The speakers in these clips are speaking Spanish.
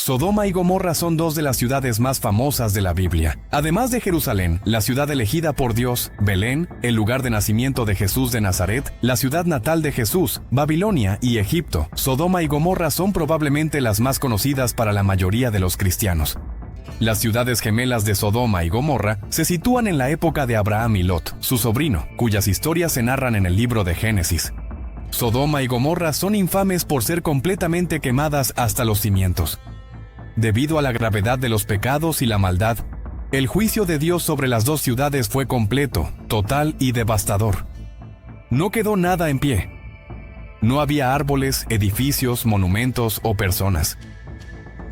Sodoma y Gomorra son dos de las ciudades más famosas de la Biblia. Además de Jerusalén, la ciudad elegida por Dios, Belén, el lugar de nacimiento de Jesús de Nazaret, la ciudad natal de Jesús, Babilonia y Egipto. Sodoma y Gomorra son probablemente las más conocidas para la mayoría de los cristianos. Las ciudades gemelas de Sodoma y Gomorra se sitúan en la época de Abraham y Lot, su sobrino, cuyas historias se narran en el libro de Génesis. Sodoma y Gomorra son infames por ser completamente quemadas hasta los cimientos. Debido a la gravedad de los pecados y la maldad, el juicio de Dios sobre las dos ciudades fue completo, total y devastador. No quedó nada en pie. No había árboles, edificios, monumentos o personas.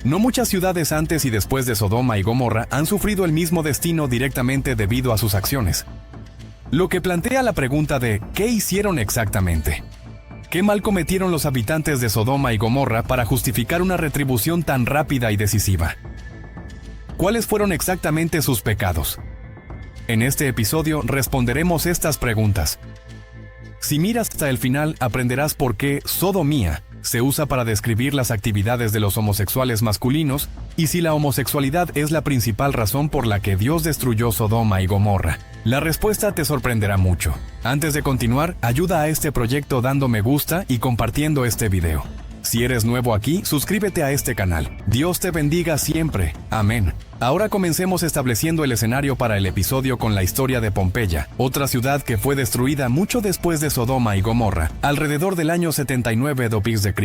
No muchas ciudades antes y después de Sodoma y Gomorra han sufrido el mismo destino directamente debido a sus acciones. Lo que plantea la pregunta de ¿qué hicieron exactamente? ¿Qué mal cometieron los habitantes de Sodoma y Gomorra para justificar una retribución tan rápida y decisiva? ¿Cuáles fueron exactamente sus pecados? En este episodio responderemos estas preguntas. Si miras hasta el final, aprenderás por qué sodomía se usa para describir las actividades de los homosexuales masculinos y si la homosexualidad es la principal razón por la que Dios destruyó Sodoma y Gomorra. La respuesta te sorprenderá mucho. Antes de continuar, ayuda a este proyecto dando me gusta y compartiendo este video. Si eres nuevo aquí, suscríbete a este canal. Dios te bendiga siempre. Amén. Ahora comencemos estableciendo el escenario para el episodio con la historia de Pompeya, otra ciudad que fue destruida mucho después de Sodoma y Gomorra, alrededor del año 79 d.C.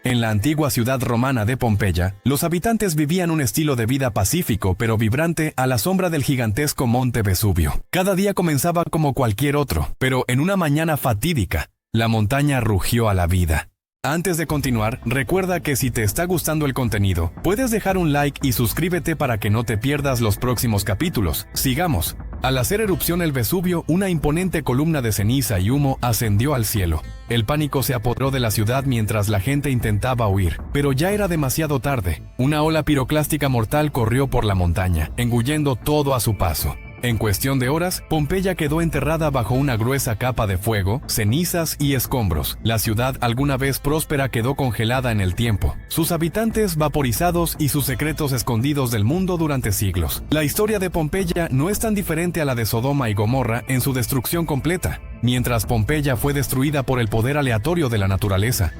En la antigua ciudad romana de Pompeya, los habitantes vivían un estilo de vida pacífico pero vibrante a la sombra del gigantesco monte Vesubio. Cada día comenzaba como cualquier otro, pero en una mañana fatídica, la montaña rugió a la vida. Antes de continuar, recuerda que si te está gustando el contenido, puedes dejar un like y suscríbete para que no te pierdas los próximos capítulos. Sigamos. Al hacer erupción el Vesubio, una imponente columna de ceniza y humo ascendió al cielo. El pánico se apoderó de la ciudad mientras la gente intentaba huir, pero ya era demasiado tarde. Una ola piroclástica mortal corrió por la montaña, engullendo todo a su paso. En cuestión de horas, Pompeya quedó enterrada bajo una gruesa capa de fuego, cenizas y escombros. La ciudad, alguna vez próspera, quedó congelada en el tiempo, sus habitantes vaporizados y sus secretos escondidos del mundo durante siglos. La historia de Pompeya no es tan diferente a la de Sodoma y Gomorra en su destrucción completa. Mientras Pompeya fue destruida por el poder aleatorio de la naturaleza,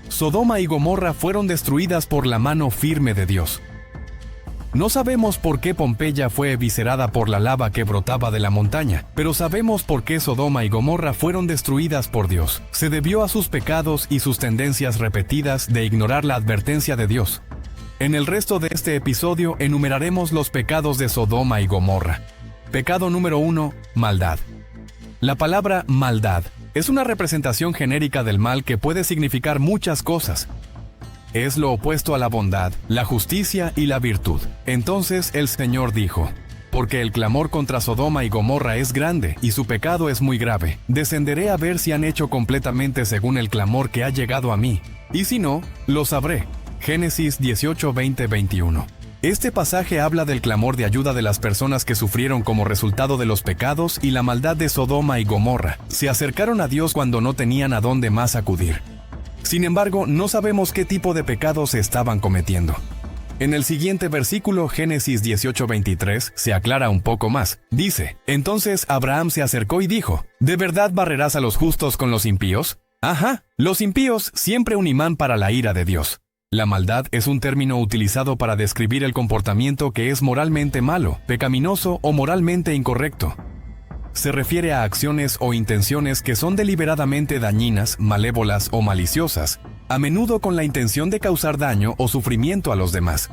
Sodoma y Gomorra fueron destruidas por la mano firme de Dios. No sabemos por qué Pompeya fue eviscerada por la lava que brotaba de la montaña, pero sabemos por qué Sodoma y Gomorra fueron destruidas por Dios. Se debió a sus pecados y sus tendencias repetidas de ignorar la advertencia de Dios. En el resto de este episodio enumeraremos los pecados de Sodoma y Gomorra. Pecado número 1. Maldad. La palabra maldad es una representación genérica del mal que puede significar muchas cosas. Es lo opuesto a la bondad, la justicia y la virtud. Entonces el Señor dijo: porque el clamor contra Sodoma y Gomorra es grande y su pecado es muy grave, descenderé a ver si han hecho completamente según el clamor que ha llegado a mí, y si no, lo sabré. Génesis 18, 20, 21. Este pasaje habla del clamor de ayuda de las personas que sufrieron como resultado de los pecados y la maldad de Sodoma y Gomorra. Se acercaron a Dios cuando no tenían a dónde más acudir. Sin embargo, no sabemos qué tipo de pecados estaban cometiendo. En el siguiente versículo, Génesis 18:23, se aclara un poco más. Dice: entonces Abraham se acercó y dijo: ¿de verdad barrerás a los justos con los impíos? Ajá, los impíos, siempre un imán para la ira de Dios. La maldad es un término utilizado para describir el comportamiento que es moralmente malo, pecaminoso o moralmente incorrecto. Se refiere a acciones o intenciones que son deliberadamente dañinas, malévolas o maliciosas, a menudo con la intención de causar daño o sufrimiento a los demás.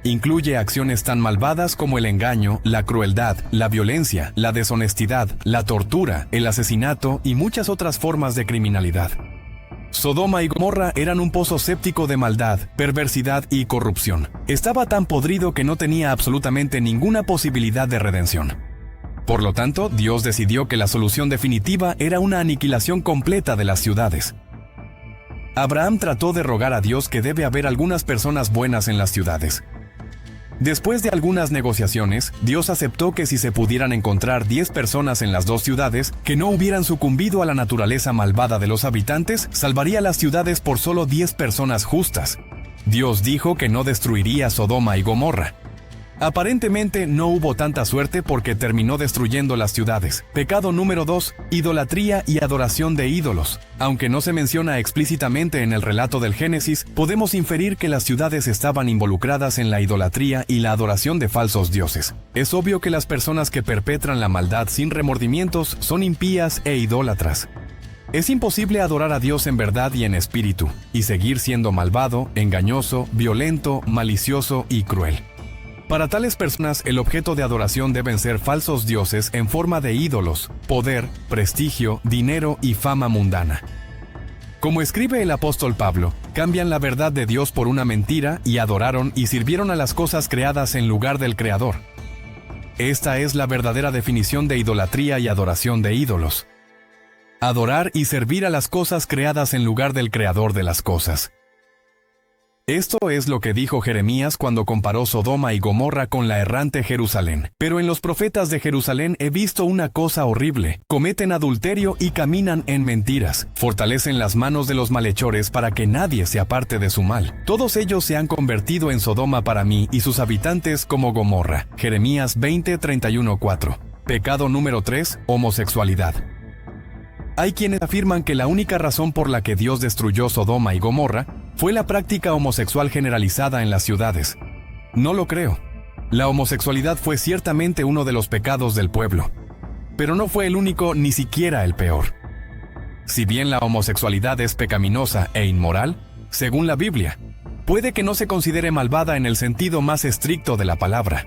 Incluye acciones tan malvadas como el engaño, la crueldad, la violencia, la deshonestidad, la tortura, el asesinato y muchas otras formas de criminalidad. Sodoma y Gomorra eran un pozo séptico de maldad, perversidad y corrupción. Estaba tan podrido que no tenía absolutamente ninguna posibilidad de redención. Por lo tanto, Dios decidió que la solución definitiva era una aniquilación completa de las ciudades. Abraham trató de rogar a Dios que debe haber algunas personas buenas en las ciudades. Después de algunas negociaciones, Dios aceptó que si se pudieran encontrar 10 personas en las dos ciudades que no hubieran sucumbido a la naturaleza malvada de los habitantes, salvaría las ciudades por solo 10 personas justas. Dios dijo que no destruiría Sodoma y Gomorra. Aparentemente no hubo tanta suerte porque terminó destruyendo las ciudades. Pecado número 2, idolatría y adoración de ídolos. Aunque no se menciona explícitamente en el relato del Génesis, podemos inferir que las ciudades estaban involucradas en la idolatría y la adoración de falsos dioses. Es obvio que las personas que perpetran la maldad sin remordimientos son impías e idólatras. Es imposible adorar a Dios en verdad y en espíritu, y seguir siendo malvado, engañoso, violento, malicioso y cruel. Para tales personas, el objeto de adoración deben ser falsos dioses en forma de ídolos, poder, prestigio, dinero y fama mundana. Como escribe el apóstol Pablo, cambian la verdad de Dios por una mentira y adoraron y sirvieron a las cosas creadas en lugar del Creador. Esta es la verdadera definición de idolatría y adoración de ídolos. Adorar y servir a las cosas creadas en lugar del Creador de las cosas. Esto es lo que dijo Jeremías cuando comparó Sodoma y Gomorra con la errante Jerusalén. Pero en los profetas de Jerusalén he visto una cosa horrible. Cometen adulterio y caminan en mentiras. Fortalecen las manos de los malhechores para que nadie se aparte de su mal. Todos ellos se han convertido en Sodoma para mí y sus habitantes como Gomorra. Jeremías 20:31-4. Pecado número 3, homosexualidad. Hay quienes afirman que la única razón por la que Dios destruyó Sodoma y Gomorra fue la práctica homosexual generalizada en las ciudades. No lo creo. La homosexualidad fue ciertamente uno de los pecados del pueblo, pero no fue el único ni siquiera el peor. Si bien la homosexualidad es pecaminosa e inmoral, según la Biblia, puede que no se considere malvada en el sentido más estricto de la palabra.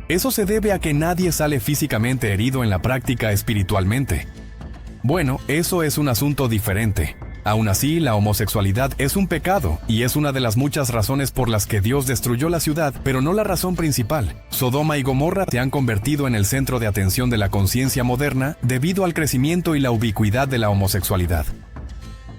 Eso se debe a que nadie sale físicamente herido en la práctica espiritualmente. Bueno, eso es un asunto diferente. Aún así, la homosexualidad es un pecado, y es una de las muchas razones por las que Dios destruyó la ciudad, pero no la razón principal. Sodoma y Gomorra se han convertido en el centro de atención de la conciencia moderna debido al crecimiento y la ubicuidad de la homosexualidad.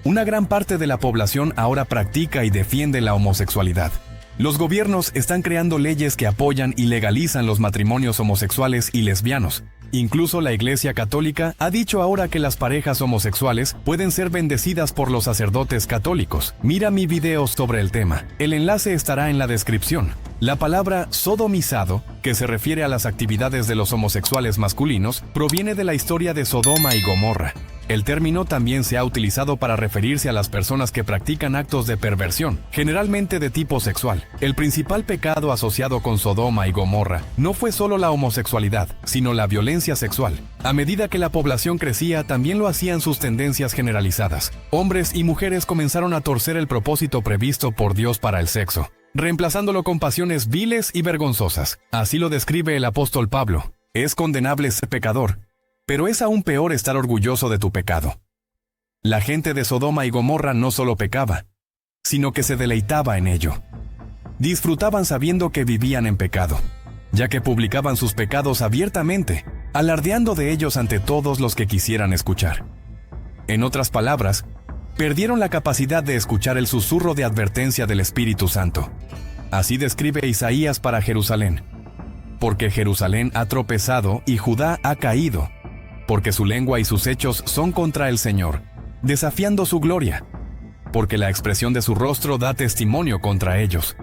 Una gran parte de la población ahora practica y defiende la homosexualidad. Los gobiernos están creando leyes que apoyan y legalizan los matrimonios homosexuales y lesbianos. Incluso la Iglesia Católica ha dicho ahora que las parejas homosexuales pueden ser bendecidas por los sacerdotes católicos. Mira mi video sobre el tema. El enlace estará en la descripción. La palabra sodomizado, que se refiere a las actividades de los homosexuales masculinos, proviene de la historia de Sodoma y Gomorra. El término también se ha utilizado para referirse a las personas que practican actos de perversión, generalmente de tipo sexual. El principal pecado asociado con Sodoma y Gomorra no fue solo la homosexualidad, sino la violencia sexual. A medida que la población crecía, también lo hacían sus tendencias generalizadas. Hombres y mujeres comenzaron a torcer el propósito previsto por Dios para el sexo, reemplazándolo con pasiones viles y vergonzosas. Así lo describe el apóstol Pablo. Es condenable ser pecador, pero es aún peor estar orgulloso de tu pecado. La gente de Sodoma y Gomorra no solo pecaba, sino que se deleitaba en ello. Disfrutaban sabiendo que vivían en pecado, ya que publicaban sus pecados abiertamente, alardeando de ellos ante todos los que quisieran escuchar. En otras palabras, perdieron la capacidad de escuchar el susurro de advertencia del Espíritu Santo. Así describe Isaías para Jerusalén. Porque Jerusalén ha tropezado y Judá ha caído, porque su lengua y sus hechos son contra el Señor, desafiando su gloria, porque la expresión de su rostro da testimonio contra ellos.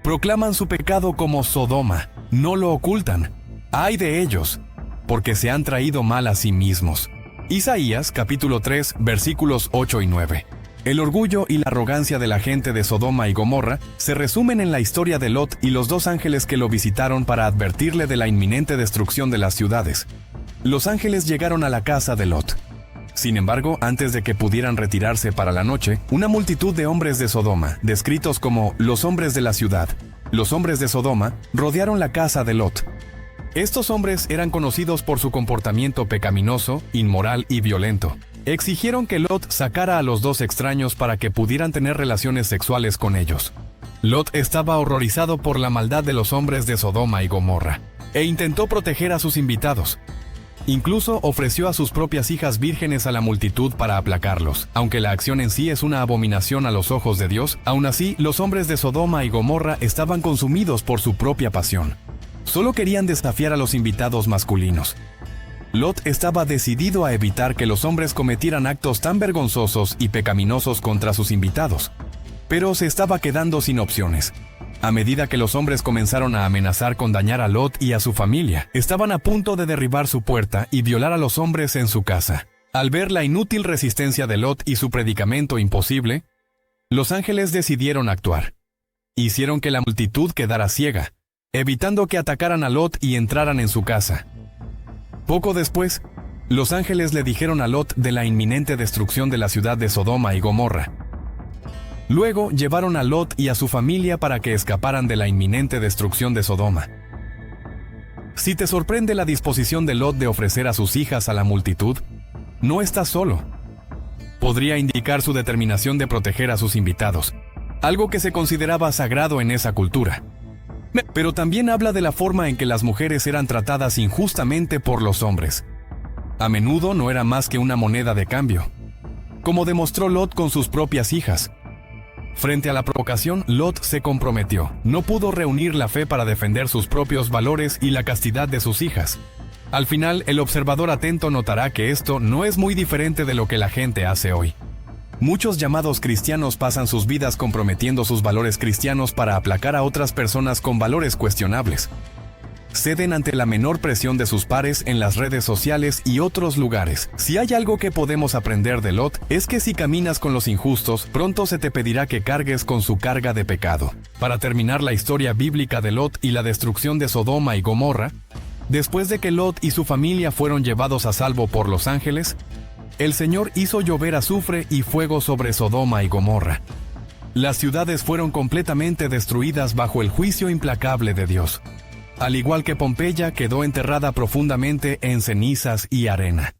Proclaman su pecado como Sodoma, no lo ocultan. ¡Ay de ellos! Porque se han traído mal a sí mismos. Isaías capítulo 3 versículos 8 y 9. El orgullo y la arrogancia de la gente de Sodoma y Gomorra se resumen en la historia de Lot y los dos ángeles que lo visitaron para advertirle de la inminente destrucción de las ciudades. Los ángeles llegaron a la casa de Lot. Sin embargo, antes de que pudieran retirarse para la noche, una multitud de hombres de Sodoma, descritos como los hombres de la ciudad, los hombres de Sodoma, rodearon la casa de Lot. Estos hombres eran conocidos por su comportamiento pecaminoso, inmoral y violento. Exigieron que Lot sacara a los dos extraños para que pudieran tener relaciones sexuales con ellos. Lot estaba horrorizado por la maldad de los hombres de Sodoma y Gomorra, e intentó proteger a sus invitados. Incluso ofreció a sus propias hijas vírgenes a la multitud para aplacarlos. Aunque la acción en sí es una abominación a los ojos de Dios, aún así, los hombres de Sodoma y Gomorra estaban consumidos por su propia pasión. Solo querían desafiar a los invitados masculinos. Lot estaba decidido a evitar que los hombres cometieran actos tan vergonzosos y pecaminosos contra sus invitados. pero se estaba quedando sin opciones. A medida que los hombres comenzaron a amenazar con dañar a Lot y a su familia, estaban a punto de derribar su puerta y violar a los hombres en su casa. Al ver la inútil resistencia de Lot y su predicamento imposible, los ángeles decidieron actuar. Hicieron que la multitud quedara ciega, evitando que atacaran a Lot y entraran en su casa. Poco después, los ángeles le dijeron a Lot de la inminente destrucción de la ciudad de Sodoma y Gomorra. Luego llevaron a Lot y a su familia para que escaparan de la inminente destrucción de Sodoma. Si te sorprende la disposición de Lot de ofrecer a sus hijas a la multitud, no estás solo. Podría indicar su determinación de proteger a sus invitados, algo que se consideraba sagrado en esa cultura. Pero también habla de la forma en que las mujeres eran tratadas injustamente por los hombres. A menudo no era más que una moneda de cambio, como demostró Lot con sus propias hijas. Frente a la provocación, Lot se comprometió. No pudo reunir la fe para defender sus propios valores y la castidad de sus hijas. Al final, el observador atento notará que esto no es muy diferente de lo que la gente hace hoy. Muchos llamados cristianos pasan sus vidas comprometiendo sus valores cristianos para aplacar a otras personas con valores cuestionables. Ceden ante la menor presión de sus pares en las redes sociales y otros lugares. Si hay algo que podemos aprender de Lot, es que si caminas con los injustos, pronto se te pedirá que cargues con su carga de pecado. Para terminar la historia bíblica de Lot y la destrucción de Sodoma y Gomorra, después de que Lot y su familia fueron llevados a salvo por los ángeles, el Señor hizo llover azufre y fuego sobre Sodoma y Gomorra. Las ciudades fueron completamente destruidas bajo el juicio implacable de Dios. Al igual que Pompeya, quedó enterrada profundamente en cenizas y arena.